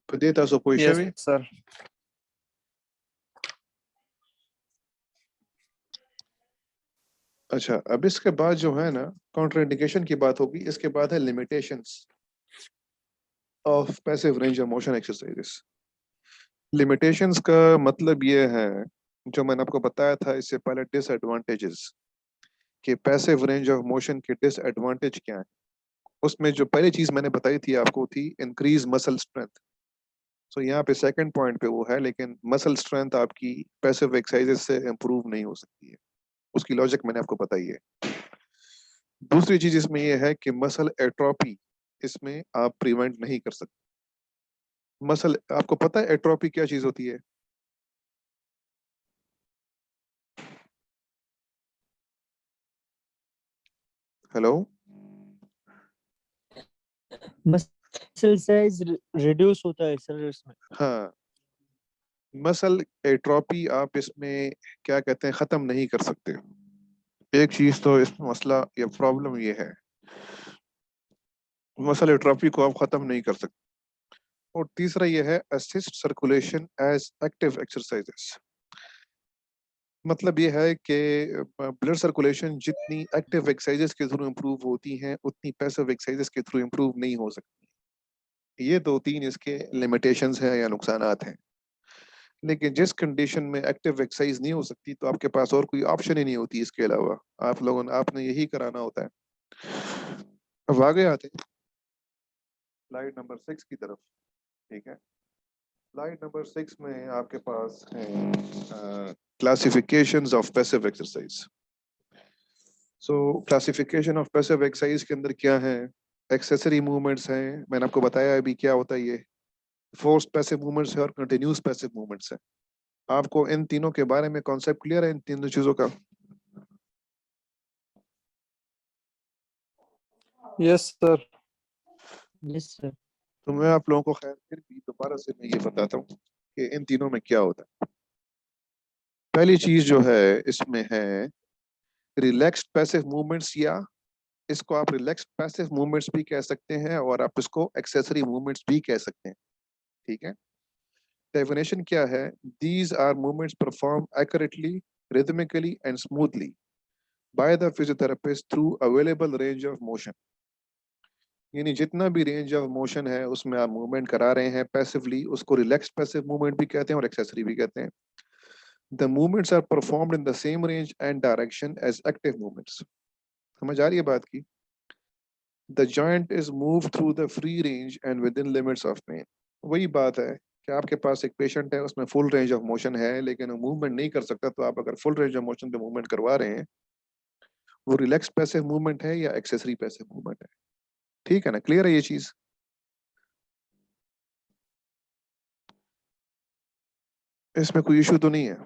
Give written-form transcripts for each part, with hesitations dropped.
Potatoes ou कोई Yes, भी? sir. अच्छा, अब इसके बाद जो है ना कॉन्ट्राइंडिकेशन की बात होगी, इसके बाद है limitations of passive range of motion exercises. Limitations का मतलब ये है, जो मैंने आपको बताया था इससे पहले, डिसएडवांटेजेस कि पैसिव रेंज ऑफ मोशन के डिसएडवांटेज क्या है। उसमें जो पहली चीज मैंने बताई थी आपको थी इंक्रीज मसल स्ट्रेंथ। सो यहाँ पे सेकंड पॉइंट पे वो है, लेकिन मसल स्ट्रेंथ आपकी पैसिव एक्सरसाइजेस से इंप्रूव नहीं हो सकती है। उसकी लॉजिक मैंने आपको बताई है। दूसरी चीज इसमें यह है कि मसल एट्रोपी इसमें आप प्रिवेंट नहीं कर सकते। मसल, आपको पता है एट्रोपी क्या चीज होती है? हेलो, मसल साइज रिड्यूस होता है सर इसमें। हाँ, मसल एट्रोपी आप इसमें क्या कहते हैं खत्म नहीं कर सकते। एक चीज तो इसमें मसला या प्रॉब्लम ये है, मसल एट्रोफी को आप खत्म नहीं कर सकते। और तीसरा ये है assist circulation as active exercises. मतलब ये है कि ब्लड सर्कुलेशन जितनी एक्टिव एक्सरसाइजेस के थ्रू इंप्रूव होती हैं उतनी पैसिव एक्सरसाइजेस के थ्रू इंप्रूव नहीं हो सकती। ये दो तीन इसके लिमिटेशंस हैं या नुकसानात हैं। लेकिन जिस कंडीशन में एक्टिव एक्सरसाइज नहीं हो सकती तो आपके पास और कोई ऑप्शन ही नहीं होती इसके अलावा, आप लोगों ने आपने यही कराना होता है। अब आगे आते हैं स्लाइड नंबर 6 की तरफ। ठीक है, स्लाइड नंबर 6 में आपके पास है classifications of passive exercise. So classification of passive exercise के अंदर क्या है? एक्सेसरी मूवमेंट्स हैं, मैंने आपको बताया अभी क्या होता है ये। फोर्स पैसिव मूवमेंट्स है और कंटिन्यूस पैसिव मूवमेंट्स है। आपको इन तीनों के बारे में कॉन्सेप्ट क्लियर है, इन तीनों चीजों का? Yes, sir. Yes sir. तो मैं आप लोगों को खैर फिर भी दोबारा से मैं ये बताता हूँ कि इन तीनों में क्या होता है। पहली चीज जो है इसमें है रिलैक्स्ड पैसिव मूवमेंट्स, या इसको आप रिलैक्स्ड पैसिव मूवमेंट्स भी कह सकते हैं और आप इसको एक्सेसरी मूवमेंट्स भी कह सकते हैं। ठीक है, डेफिनेशन क्या है? These are movements perform accurately, rhythmically and smoothly by the physiotherapist through available range of motion. यानी जितना भी रेंज ऑफ मोशन है उसमें आप मूवमेंट करा रहे हैं पैसिवली, उसको रिलैक्स्ड पैसिव मूवमेंट भी कहते हैं और एक्सेसरी भी कहते हैं। The movements are performed in the same range and direction as active movements. समझ आ रही है बात की? The joint is move through the free range and within limits of pain. वही बात है कि आपके पास एक पेशेंट है, उसमें फुल रेंज ऑफ मोशन है लेकिन वो मूवमेंट नहीं कर सकता, तो आप अगर फुल रेंज ऑफ मोशन पे मूवमेंट करवा रहे हैं, वो रिलैक्स पैसिव मूवमेंट है या एक्सेसरी पैसिव मूवमेंट है? ठीक है ना, क्लियर है ये चीज? इसमें कोई इशू तो नहीं है?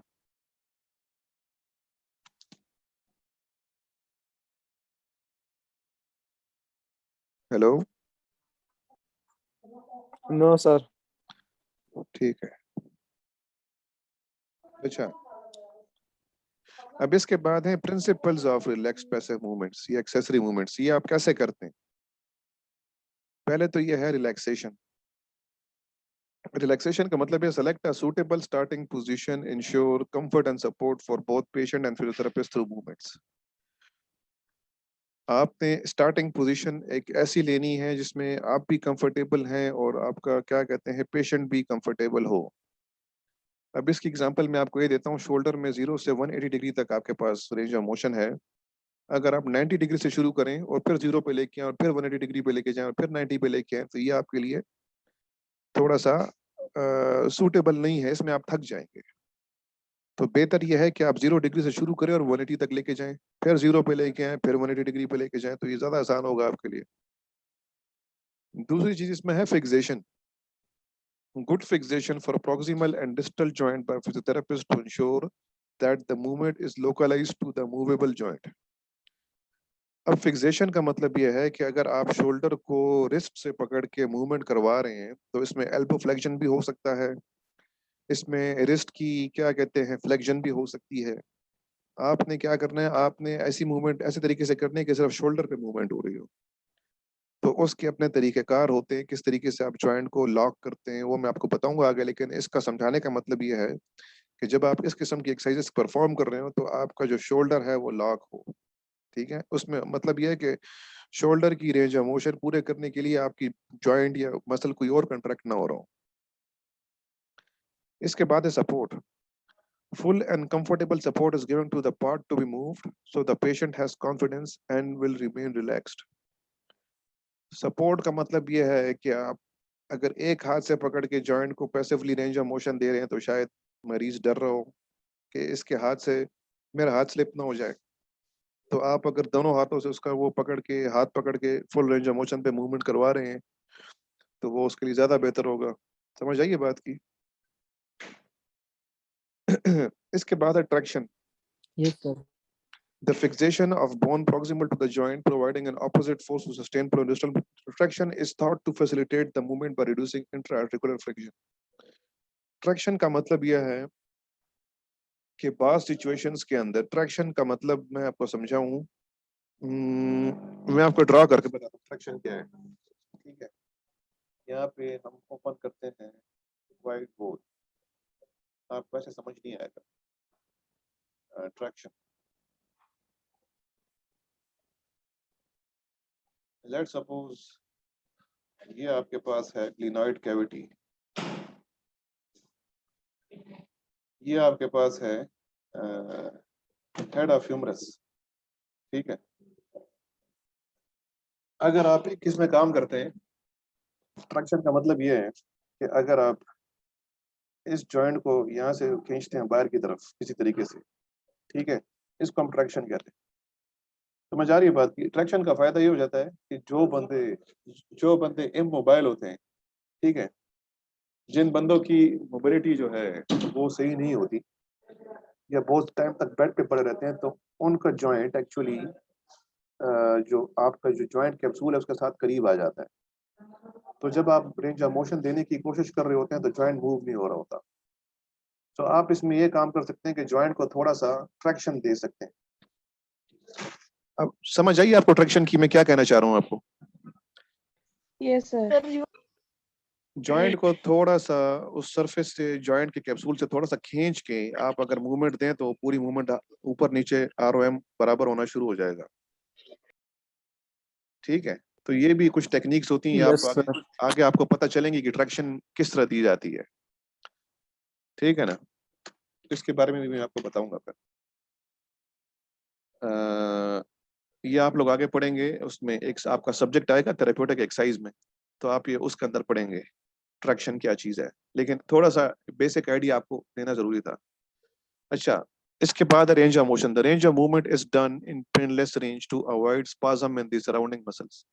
Hello, No, sir. ठीक है। अच्छा, अब इसके बाद है principles of relax passive movements या एक्सेसरी मूवमेंट्स। ये आप कैसे करते हैं? पहले तो ये है रिलैक्सेशन। रिलैक्सेशन का मतलब है select a suitable starting position, ensure comfort and support for both patient and physiotherapist through movements. आपने स्टार्टिंग पोजीशन एक ऐसी लेनी है जिसमें आप भी कंफर्टेबल हैं और आपका क्या कहते हैं पेशेंट भी कंफर्टेबल हो। अब इसकी एग्जांपल मैं आपको ये देता हूँ, शोल्डर में 0 से 180 डिग्री तक आपके पास रेंज ऑफ मोशन है। अगर आप 90 डिग्री से शुरू करें और फिर 0 पे लेके आए और फिर 180 डिग्री पे लेके जाएं और फिर 90 पे लेके आए, तो ये आपके लिए थोड़ा सा सूटेबल नहीं है, इसमें आप थक जाएंगे। तो बेहतर यह है कि आप 0 डिग्री से शुरू करें और 180 तक लेके जाएं, फिर 0 पे लेके आए, फिर 180 डिग्री पे लेके जाएं, तो ये ज्यादा आसान होगा आपके लिए। दूसरी चीज इसमें है fixation. Good fixation for proximal and distal joint by physiotherapist to ensure that the movement is localized to the movable joint. अब फिक्सेशन का मतलब यह है कि अगर आप शोल्डर को रिस्ट से पकड़ के मूवमेंट करवा रहे हैं तो इसमें एल्बो फ्लेक्शन भी हो सकता है, इसमें रिस्ट की क्या कहते हैं फ्लेक्शन भी हो सकती है। आपने क्या करना है, आपने ऐसी मूवमेंट ऐसे तरीके से करनी है कि सिर्फ शोल्डर पे मूवमेंट हो रही हो। तो उसके अपने तरीक़ेकार होते हैं, किस तरीके से आप जॉइंट को लॉक करते हैं वो मैं आपको बताऊंगा आगे। लेकिन इसका समझाने का मतलब ये है कि जब आप इस किस्म की एक्सरसाइजेस परफॉर्म कर रहे हो तो आपका जो शोल्डर है वो लॉक हो, ठीक है। उसमें मतलब ये है कि शोल्डर की रेंज ऑफ मोशन पूरे करने के लिए आपकी जॉइंट या मसल कोई और कंट्रैक्ट ना हो रहा हो। इसके बाद है support. Full and comfortable support is given to the part to be moved, so the patient has confidence and will remain relaxed. Support का मतलब ये है कि आप अगर एक हाथ से पकड़ के जॉइंट को पैसिवली रेंज ऑफ मोशन दे रहे हैं तो शायद मरीज डर रहा हो कि इसके हाथ से मेरा हाथ स्लिप ना हो जाए। तो आप अगर दोनों हाथों से उसका वो पकड़ के हाथ पकड़ के फुल रेंज ऑफ मोशन पे मूवमेंट करवा रहे हैं तो वो उसके लिए ज्यादा बेहतर होगा। समझ आइए बात की। इसके बाद है traction. Yes, sir. The fixation of bone proximal to the joint, providing an opposite force to sustain pronotal traction, is thought to facilitate the movement by reducing intra-articular friction. Traction का मतलब यह है कि बास सिचुएशंस के अंदर traction का मतलब मैं आपको समझाऊं, मैं आपको ड्रॉ करके बताता हूँ ट्रैक्शन क्या है, ठीक है। यहाँ पे हम ओपन करते हैं व्हाइट बोर्ड, आपको ऐसे समझ नहीं आएगा ट्रैक्शन। लेट्स सपोज ये आपके पास है ग्लिनॉइड कैविटी, ये आपके पास है हेड ऑफ ह्यूमरस, ठीक है। अगर आप किस में काम करते हैं, ट्रैक्शन का मतलब ये है कि अगर आप इस जॉइंट को यहाँ से खींचते हैं बाहर की तरफ किसी तरीके से, ठीक है, इसको हम ट्रैक्शन कहते हैं। समझ आ रही है बात की। ट्रैक्शन का फायदा ये हो जाता है कि जो बंदे इमोबाइल होते हैं, ठीक है, जिन बंदों की मोबिलिटी जो है वो सही नहीं होती या बहुत टाइम तक बेड पे पड़े रहते हैं, तो उनका जॉइंट एक्चुअली जो आपका जो जॉइंट कैप्सूल है उसके साथ करीब आ जाता है। तो जब आप रेंज ऑफ मोशन देने की कोशिश कर रहे होते हैं तो जॉइंट मूव नहीं हो रहा होता। तो आप इसमें ये काम कर सकते हैं कि जॉइंट को थोड़ा सा ट्रैक्शन दे सकते हैं। अब समझ आइए आपको ट्रैक्शन की मैं क्या कहना चाह रहा हूँ आपको। Yes, sir. जॉइंट को थोड़ा सा उस सरफेस से जॉइंट के कैप्सूल से थोड़ा सा खींच के आप अगर मूवमेंट दें तो पूरी मूवमेंट ऊपर नीचे ROM बराबर होना शुरू हो जाएगा, ठीक है। तो ये भी कुछ टेक्निक्स होती हैं, Yes, आप sir. आगे आपको पता चलेंगी कि ट्रैक्शन किस तरह दी जाती है, ठीक है ना। इसके बारे में भी मैं आपको बताऊंगा फिर। ये आप लोग आगे पढ़ेंगे, उसमें एक आपका सब्जेक्ट आएगा थेरेप्यूटिक एक्सरसाइज में, तो आप ये उसके अंदर पढ़ेंगे ट्रैक्शन क्या चीज है, लेकिन थोड़ा सा बेसिक आइडिया आपको देना जरूरी था। अच्छा, इसके बाद range of motion. The range of movement is done in painless range to avoid spasm in the surrounding muscles.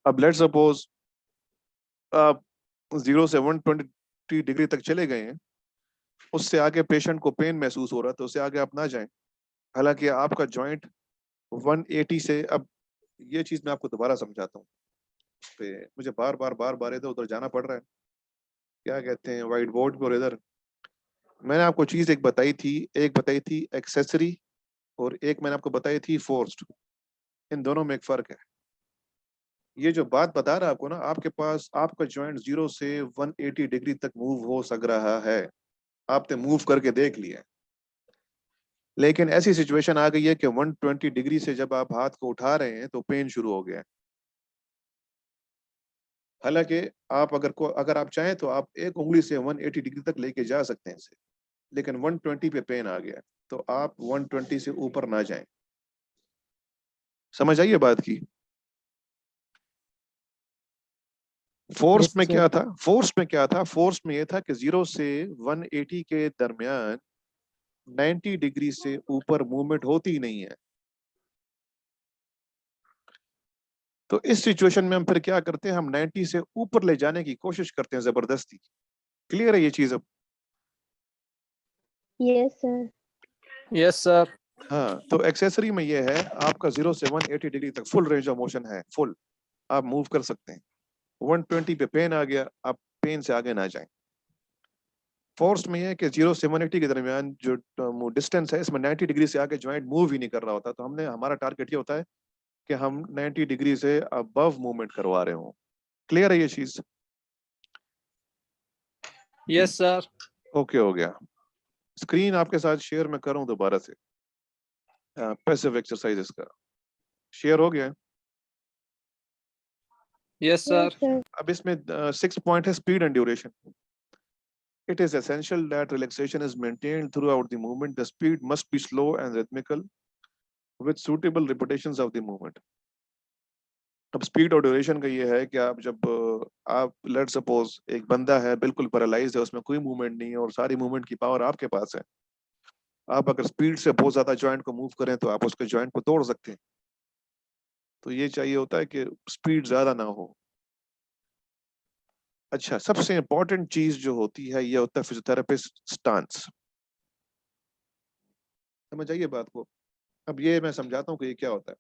अब लेट्स सपोज आप 0 से 120 डिग्री तक चले गए हैं, उससे आगे पेशेंट को पेन महसूस हो रहा है तो उससे आगे आप ना जाएं। हालांकि आपका जॉइंट 180 से, अब ये चीज मैं आपको दोबारा समझाता हूँ, पे मुझे बार बार इधर उधर जाना पड़ रहा है, क्या कहते हैं व्हाइट बोर्ड पर इधर। मैंने आपको चीज एक बताई थी एक्सेसरी और एक मैंने आपको बताई थी फोर्स्ड। इन दोनों में एक फर्क है। ये जो बात बता रहा आपको ना, आपके पास आपका जॉइंट 0 से 180 डिग्री तक मूव हो सक रहा है, आपने मूव करके देख लिया, लेकिन ऐसी सिचुएशन आ गई है कि 120 डिग्री से जब आप हाथ को उठा रहे हैं तो पेन शुरू हो गया है। हालांकि आप अगर आप चाहें तो आप एक उंगली से 180 डिग्री तक लेके जा सकते हैं इसे, लेकिन 120 पे पेन आ गया तो आप 120 से ऊपर ना जाएं। समझ आइए बात की। फोर्स Yes, में sir. क्या था, फोर्स में यह था कि 0 से 180 के दरमियान 90 डिग्री से ऊपर मूवमेंट होती ही नहीं है। तो इस सिचुएशन में हम फिर क्या करते हैं, हम 90 से ऊपर ले जाने की कोशिश करते हैं जबरदस्ती। क्लियर है ये चीज अब? Yes, sir. Yes, sir. हाँ, तो एक्सेसरी में ये है आपका 0 से 180 डिग्री तक फुल रेंज ऑफ मोशन है, फुल आप मूव कर सकते हैं। 120 पे पेन आ गया, आप पेन से आगे ना जाएं। फोर्स में यह है कि 0 से 180 के दरमियान जो डिस्टेंस है इसमें 90 डिग्री से आगे ज्वाइंट मूव ही नहीं कर रहा होता, तो हमारा टारगेट ये होता है कि हम 90 डिग्री से अबव मूवमेंट करवा रहे हो। क्लियर है ये चीज? Yes, sir. ओके हो गया। स्क्रीन आपके साथ शेयर मैं करूं दोबारा से, पैसिव एक्सरसाइजेस का शेयर हो गया है। Yes, sir. Yes, sir. अब इसमें 6 पॉइंट है, speed and duration. It is essential that relaxation is maintained throughout the movement. The speed must be slow and rhythmical with suitable repetitions of the movement. अब speed और duration का ये है कि आप जब आप लेट सपोज एक बंदा है बिल्कुल पैरालाइज्ड है, उसमें कोई मूवमेंट नहीं है और सारी मूवमेंट की पावर आपके पास है, आप अगर स्पीड से बहुत ज्यादा जॉइंट को मूव करें तो आप उसके जॉइंट को तोड़ सकते हैं। तो ये चाहिए होता है कि स्पीड ज्यादा ना हो। अच्छा, सबसे इंपॉर्टेंट चीज जो होती है ये होता है फिजियोथेरेपिस्ट स्टांस। समझ आइए बात को। अब ये मैं समझाता हूँ कि ये क्या होता है।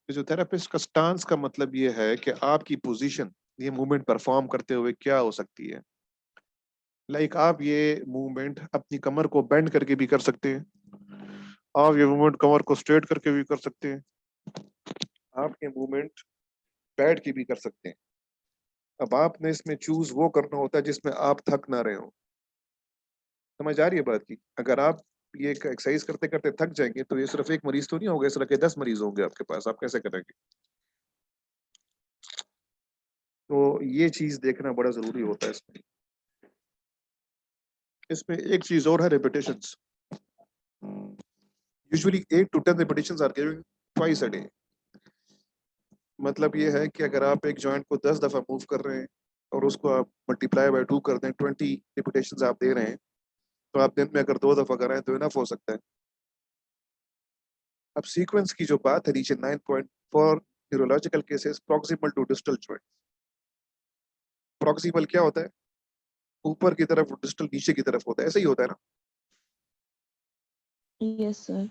फिजियोथेरेपिस्ट का स्टांस का मतलब ये है कि आपकी पोजीशन ये मूवमेंट परफॉर्म करते हुए क्या हो सकती है। लाइक आप ये मूवमेंट अपनी कमर को बेंड करके भी कर सकते हैं, आप ये मूवमेंट कमर को स्ट्रेट करके भी कर सकते हैं, आप ये मूवमेंट बैठ के भी कर सकते हैं। अब आपने इसमें चूज वो करना होता है जिसमें आप थक ना रहे हो। समझ आ रही है बात की? अगर आप ये एक्सरसाइज करते करते थक जाएंगे तो ये सिर्फ एक मरीज तो नहीं होगा, इस तरह के 10 मरीज होंगे आपके पास, आप कैसे करेंगे? तो ये चीज देखना बड़ा जरूरी होता है इसमें। इसमें एक चीज और है, repetitions. Usually 8 to 10 repetitions are given twice a day. मतलब ये है कि अगर आप एक जॉइंट को 10 दफा मूव कर रहे हैं और उसको आप मल्टीप्लाई बाय 2 कर दें, 20 रिपीटेशंस आप दे रहे हैं, तो आप दिन में अगर 2 दफा करें तो इनफ हो सकता है। अब सीक्वेंस की जो बात है नीचे 9.4, neurological cases proximal to distal joint. Proximal क्या होता है? ऊपर की तरफ, डिस्टल नीचे की तरफ होता है, ऐसा ही होता है ना? Yes, sir.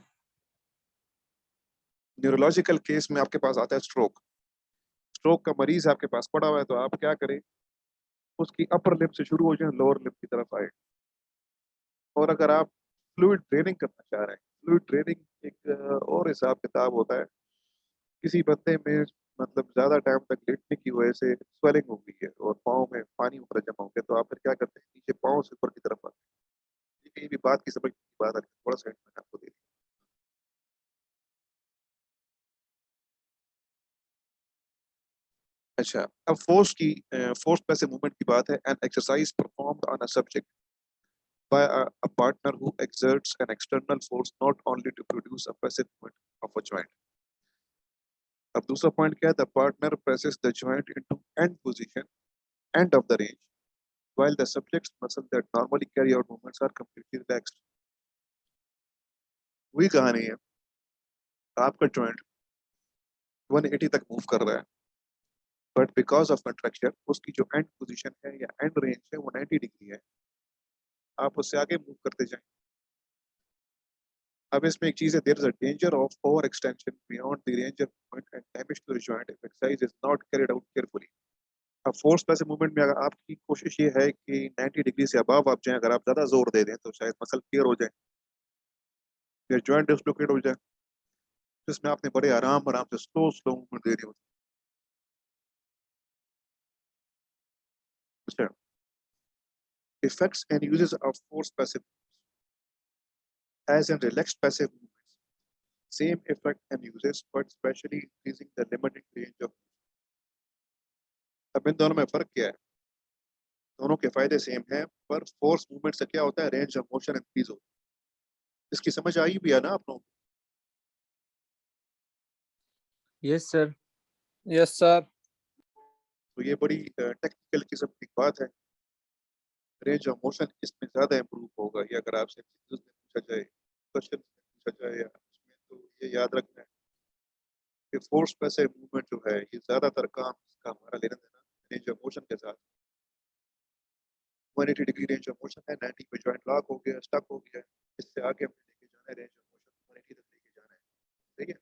न्यूरोलॉजिकल केस में आपके पास आता है स्ट्रोक। स्ट्रोक का मरीज आपके पास पड़ा हुआ है तो आप क्या करें, उसकी अपर लिप से शुरू हो जाए, लोअर लिप की तरफ आए। और अगर आप फ्लूइड ड्रेनिंग करना चाह रहे हैं, फ्लूइड ड्रेनिंग एक और हिसाब किताब होता है। किसी बंदे में मतलब ज्यादा टाइम तक लेटने की वजह से स्वेलिंग हो गई है और पाँव में पानी ऊपर जमा हो गया, तो आप फिर क्या करते हैं, नीचे पाँव से ऊपर की तरफ आते हैं। कहीं भी बात की समझ की बात है, थोड़ा सा मैंने आपको दे दिया। अच्छा, अब फोर्स पैसे मूवमेंट की बात है। An exercise performed on a subject by a partner who exerts an external force not only to produce a passive movement of a joint. अब दूसरा पॉइंट क्या है? The partner presses the joint into end position, end of the range, while the subject's muscles that normally carry out movements are completely relaxed. वही कहानी है, आपका joint 180 तक move कर रहा है, बट बिकॉज ऑफ कंट्रैक्शन उसकी जो एंड पोजीशन है या एंड रेंज है वो 90 डिग्री है, आप उससे आगे मूव करते जाएं। अब इसमें एक चीज है, there is a danger of over extension beyond the range of movement and damage to the joint if exercise is not carried out carefully. अब फोर्स प्लस मूवमेंट में अगर आपकी कोशिश ये है कि 90 डिग्री से अबव आप जाएं, अगर आप ज्यादा जोर दे दें तो शायद मसल टियर हो जाए या जॉइंट डिसलोकेट हो जाए, जिसमें आपने बड़े आराम आराम से स्लो स्लो मूवमेंट दे रही होती है। Effects and uses of force passive as in relaxed passive movements. Same effect and uses, but especially increasing the limiting range of। अब इन दोनों में फर्क क्या है? दोनों के फायदे सेम हैं, पर फोर्स मूवमेंट से क्या होता है, रेंज ऑफ मोशन इंक्रीज होती है। इसकी समझ आई भी है ना आप लोगों को? Yes, sir. Yes, sir. तो ये बड़ी टेक्निकल किस्म की बात है। रेंज ऑफ मोशन इसमें ज्यादा इंप्रूव होगा, ये अगर आपसे पूछा जाए, क्वेश्चन पूछा जाए या उसमें, तो ये याद रखना है कि फोर्स पैसिव मूवमेंट जो है ये ज्यादातर काम इसका हमारा लेना देना रेंज ऑफ मोशन के साथ। 180 डिग्री रेंज ऑफ मोशन है, 90 पे जॉइंट लॉक हो गया, स्टक हो गया, इससे आगे हमने लेके जाना है, रेंज ऑफ मोशन 180 तक लेके जाना है। ठीक है,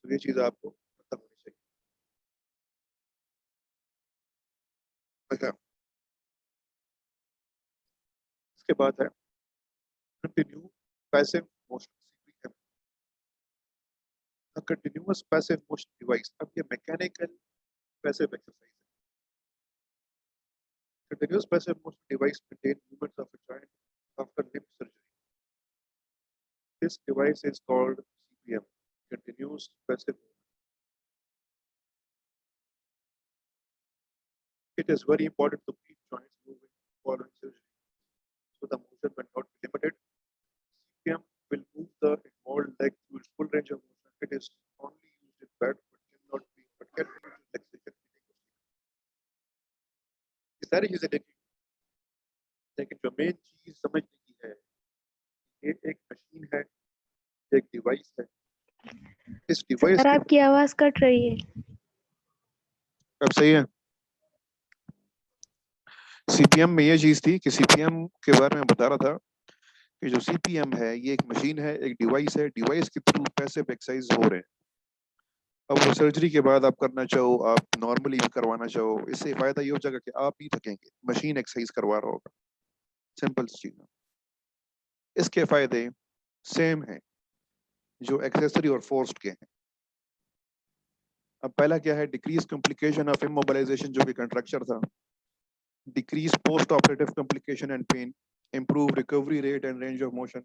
तो ये चीज आपको पता होनी चाहिए। अच्छा, इसके बाद है continue passive motion. a continuous passive motion device. अब ये mechanical passive exercise है. Continuous passive motion device contain movements of a joint after limb surgery. This device is called CPM, continuous passive movement. It is very important to keep joints moving following surgery, so the motion will not be limited. CPM will move the involved leg through its full range of motion. It is only used in bed, but can be used in relaxation. ये सारी चीजें देखी, लेकिन जो main चीज समझने की है, ये एक मशीन है, एक डिवाइस है. इस डिवाइस सर आपकी आवाज कट रही है. अब सही है. सीपीएम में ये चीज थी कि सीपीएम के बारे में बता रहा था कि जो सीपीएम है ये एक मशीन है, एक डिवाइस है. डिवाइस के थ्रू पैसिव एक्सरसाइज हो रहे हैं. अब वो सर्जरी के बाद आप करना चाहो, आप नॉर्मली भी करवाना चाहो, इससे फायदा ये हो जाएगा कि आप नहीं थकेंगे, मशीन एक्सरसाइज करवा रहा होगा. सिंपल चीज. इसके फायदे सेम हैं जो एक्सेसरी और फोर्स्ड के हैं. अब पहला क्या है? डिक्रीज कॉम्प्लिकेशन ऑफ इमोबिलाइजेशन, जो कि कंट्रक्चर था. Decrease post operative complication and pain. improve recovery rate and range of motion.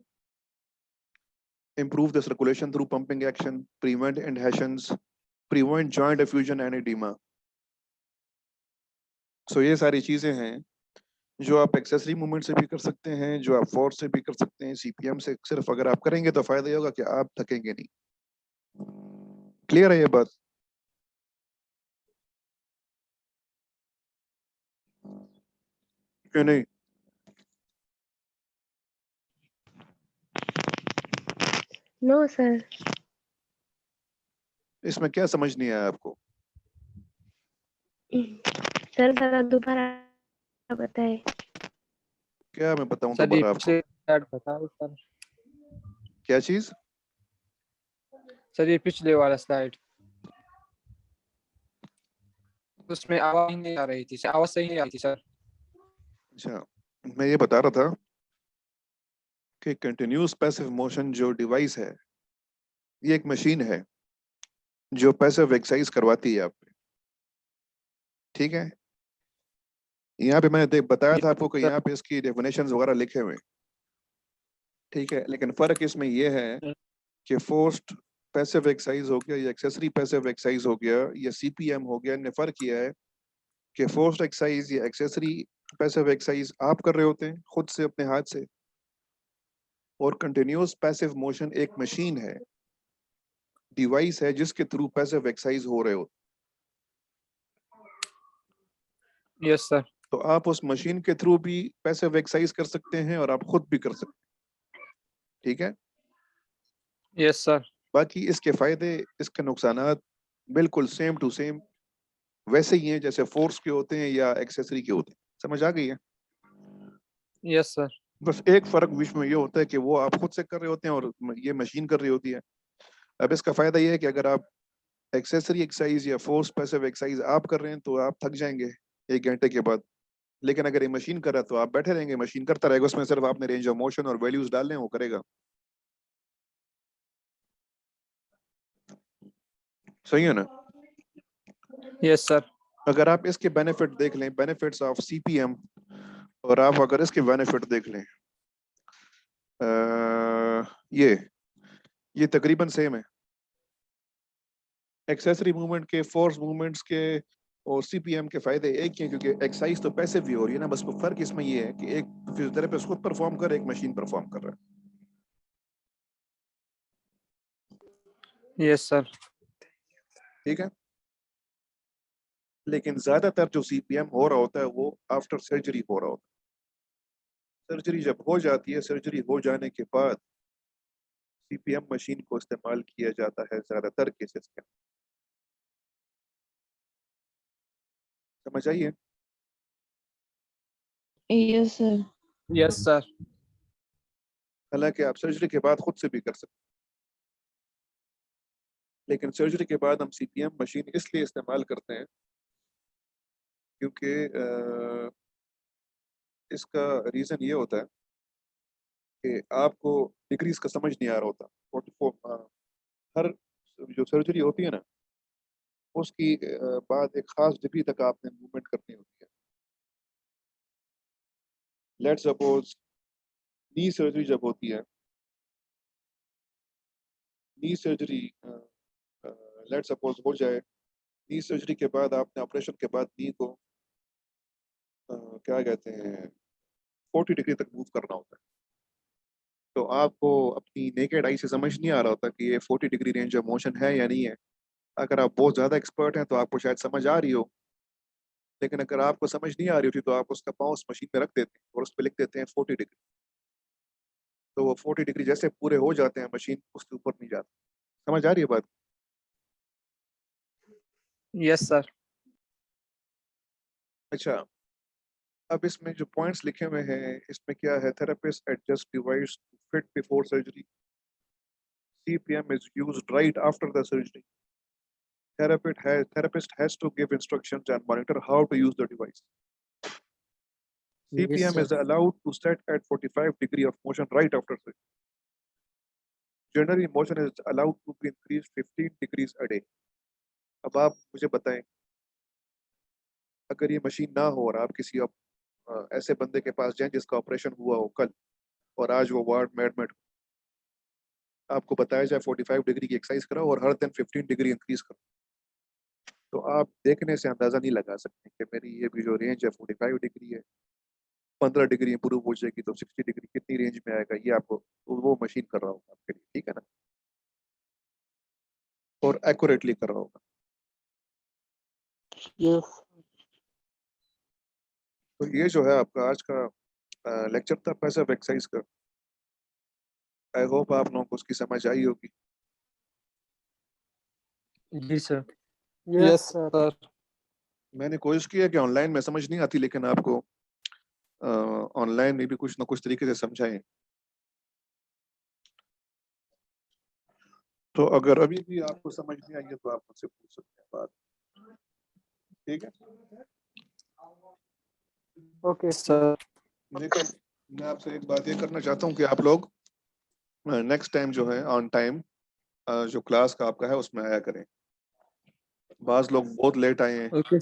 Improve the circulation through pumping action. Prevent adhesions. Prevent joint effusion and edema. So ये सारी चीजें हैं जो आप accessory movement से भी कर सकते हैं, जो आप फोर्स से भी कर सकते हैं. सीपीएम से सिर्फ अगर आप करेंगे तो फायदा ये होगा कि आप थकेंगे नहीं. क्लियर है ये बात? क्यों नहीं? No sir. इसमें क्या समझ नहीं आया आपको? सर जरा दोबारा बताएं. क्या मैं बताऊं सर ये दोबारा आपको? पिछले स्लाइड बताओ सर. क्या चीज? सर ये पिछले वाला स्लाइड, उसमें आवाज नहीं आ रही थी, आवाज सही नहीं आ रही थी सर. अच्छा, मैं ये बता रहा था कि कंटिन्यूस पैसिव मोशन जो डिवाइस है, ये एक मशीन है जो पैसिव एक्सरसाइज करवाती है आप पे. ठीक है. यहाँ पे मैंने बताया था आपको कि यहाँ पे इसकी डेफिनेशंस वगैरह लिखे हुए हैं. ठीक है. लेकिन फर्क इसमें ये है कि फोर्स्ड पैसिव एक्सरसाइज हो गया या एक्सेसरी पैसिव एक्सरसाइज हो गया या सीपीएम हो गया. ने फर्क किया है कि फोर्स्ड एक्सरसाइज या एक्सेसरी पैसिव एक्सरसाइज आप कर रहे होते हैं खुद से अपने हाथ से, और कंटिन्यूस पैसिव मोशन एक मशीन है, डिवाइस है जिसके थ्रू पैसिव एक्सरसाइज हो रहे हो. Yes sir. तो आप उस मशीन के थ्रू भी पैसिव एक्सरसाइज कर सकते हैं और आप खुद भी कर सकते हैं. ठीक है. Yes sir. बाकी इसके फायदे, इसके नुकसानात बिल्कुल सेम टू सेम वैसे ही हैं जैसे फोर्स के होते हैं या एक्सेसरी के होते हैं. समझ आ गई है? Yes sir. बस एक फर्क बीच में ये होता है कि वो आप खुद से कर रहे होते हैं और ये मशीन कर रही होती है. अब इसका फायदा ये है कि अगर आप एक्सेसरी एक्सरसाइज या फोर्स पैसिव एक्सरसाइज आप कर रहे हैं तो आप थक जाएंगे 1 घंटे के बाद. लेकिन अगर ये मशीन कर रहा है तो आप बैठे रहेंगे, मशीन करता रहेगा, उसमें सिर्फ आपने रेंज ऑफ मोशन और वैल्यूज डालने हैं, वो करेगा. सही है ना? Yes sir. अगर आप इसके बेनिफिट देख लें, बेनिफिट्स ऑफ सीपीएम, और आप अगर इसके बेनिफिट देख लें, ये तकरीबन सेम है. एक्सेसरी मूवमेंट के, फोर्स मूवमेंट्स के और सीपीएम के फायदे एक ही हैं, क्योंकि एक्सरसाइज तो पैसिव भी हो रही है ना. बस फर्क इसमें ये है कि एक फिजियोथेरेपिस्ट खुद परफॉर्म कर रहा है, एक मशीन परफॉर्म कर रहा है. Yes sir. ठीक है. लेकिन ज्यादातर जो सीपीएम हो रहा होता है वो आफ्टर सर्जरी हो रहा होता है. सर्जरी जब हो जाती है, सर्जरी हो जाने के बाद सीपीएम मशीन को इस्तेमाल किया जाता है ज्यादातर केसेस में. समझ आइए? Yes sir. Yes sir. हालांकि आप सर्जरी के बाद खुद से भी कर सकते हैं, लेकिन सर्जरी के बाद हम सीपीएम मशीन इसलिए इस्तेमाल करते हैं क्योंकि इसका रीजन ये होता है कि आपको डिग्रीज का समझ नहीं आ रहा होता. 44 हर जो सर्जरी होती है ना, उसकी बाद एक खास डिग्री तक आपने मूवमेंट करनी होती है। लेट्स सपोज नी सर्जरी जब होती है, नी सर्जरी लेट्स सपोज हो जाए, नी सर्जरी के बाद आपने ऑपरेशन के बाद नी को क्या कहते हैं 40 डिग्री तक मूव करना होता है। तो आपको अपनी नेकेड आई से समझ नहीं आ रहा होता कि ये 40 डिग्री रेंज ऑफ मोशन है या नहीं है। अगर आप बहुत ज़्यादा एक्सपर्ट हैं तो आपको शायद समझ आ रही हो, लेकिन अगर आपको समझ नहीं आ रही होती तो आप उसका माउस मशीन में रख देते हैं और उस पर लिख देते हैं 40 डिग्री। तो वो 40 डिग्री जैसे पूरे हो जाते हैं, मशीन उसके ऊपर नहीं जाती। समझ आ रही है बात? Yes sir. अच्छा, अब इसमें जो पॉइंट्स लिखे हुए हैं इसमें क्या है? Therapist adjust device fit before surgery, CPM is used right after the surgery. Therapist has to give instructions and monitor how to use the device. Yes, CPM sir. is allowed to set at 45 degree of motion right after surgery. Generally, motion is allowed to be increased 15 degrees a day. अब आप मुझे बताएं, अगर ये machine ना हो और आप किसी ऐसे बंदे के पास जाएं जिसका ऑपरेशन हुआ हो कल और आज वो वार्ड में एडमिट, आपको बताया जाए 45 डिग्री की एक्सरसाइज कराओ और हर दिन 15 डिग्री इंक्रीज करो, तो आप देखने से अंदाजा नहीं लगा सकते कि मेरी ये भी जो रेंज है 45 डिग्री है, 15 डिग्री इंप्रूव हो जाएगी तो 60 डिग्री कितनी रेंज में आएगा, ये आपको वो मशीन कर रहा होगा आपके लिए, ठीक है ना, और एक्यूरेटली कर रहा होगा। Yes. तो ये जो है आपका आज का लेक्चर था पैसिव एक्सरसाइज का। आई होप आप लोगों को उसकी समझ आई होगी। जी sir. Yes, yes sir. Sir. मैंने कोशिश की है कि ऑनलाइन में समझ नहीं आती, लेकिन आपको ऑनलाइन में भी कुछ ना कुछ तरीके से समझाएं। तो अगर अभी भी आपको समझ नहीं आई है तो आप मुझसे पूछ सकते हैं बात, ठीक है? Okay, sir. लेकिन मैं आपसे एक बात ये करना चाहता हूँ कि आप लोग नेक्स्ट टाइम जो है ऑन टाइम जो क्लास का आपका है उसमें आया करें। बाज लोग बहुत लेट आए हैं। ओके